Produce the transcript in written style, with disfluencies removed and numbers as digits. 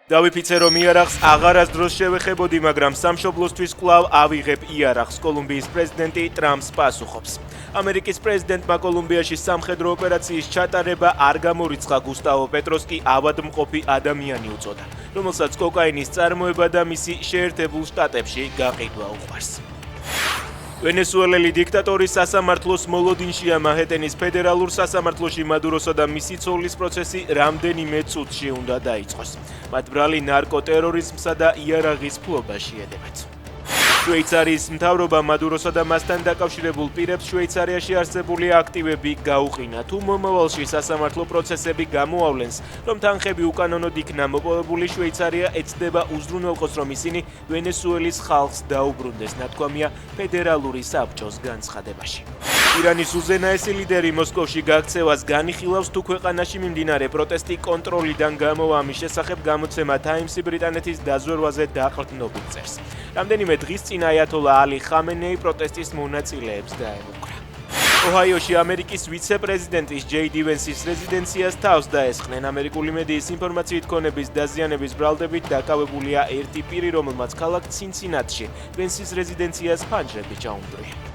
დავიფიცე რომ იარაღს აღარასდროს შევეხებოდი, მაგრამ სამშობლოსთვის კვლავ ავიღებ იარაღს, კოლუმბიის პრეზიდენტი ტრამპს პასუხობს. ამერიკის პრეზიდენტმა კოლუმბიაში სამხედრო ოპერაციის ჩატარება არ გამორიცხა, გუსტავო პეტროს კი ავადმყოფი ადამიანი უწოდა, რომელსაც კოკაინის წარმოება და მისი შეერთებულ შტატებში გაყიდვა უყვარს. ვენესუელელი დიქტატორი სასამართლოს მოლოდინშია. მანჰეტენის ფედერალურ სასამართლოში მადუროსა და მისი ცოლის პროცესი რამდენიმე წუთში უნდა დაიწყოს. მათ ბრალი ნარკოტერორიზმსა და იარაღის ფლობა შეედებათ. შვეიცარიის მთავრობა მადუროსა და მასთან დაკავშირებულ პირებს შვეიცარიაში არსებული აქტივები გაუყინა. თუ მომავალში სასამართლო პროცესები გამოავლენს, რომ თანხები უკანონოდ იქნა მოპოვებული, შვეიცარია ეცდება უზრუნველყოს, რომ ისინი ვენესუელის ხალხს დაუბრუნდეს, ნათქვამია ფედერალური საბჭოს განცხადებაში. ირანის უზენაესი ლიდერი მოსკოვში გაქცევას განიხილავს, თუ ქვეყანაში მიმდინარე პროტესტი კონტროლიდან გამოვა. ამის შესახებ გამოცემა Times-ი ბრიტანეთის დაზვერვაზე დაყრდნობით წერს. რამდენიმე დღის წინ აიათოლა ალი ხამენეი პროტესტის მონაწილეებს დაემუქრა. ოჰაიოში ამერიკის ვიცე-პრეზიდენტის ჯეი დი ვენსის რეზიდენციას თავს დაესხნენ. ამერიკული მედიის ინფორმაციით, ქონების დაზიანების ბრალდებით დაკავებულია ერთი პირი, რომელმაც ქალაქ ცინცინატში ვენსის რეზიდენციას ფანჯრები ჩაუმტვრია.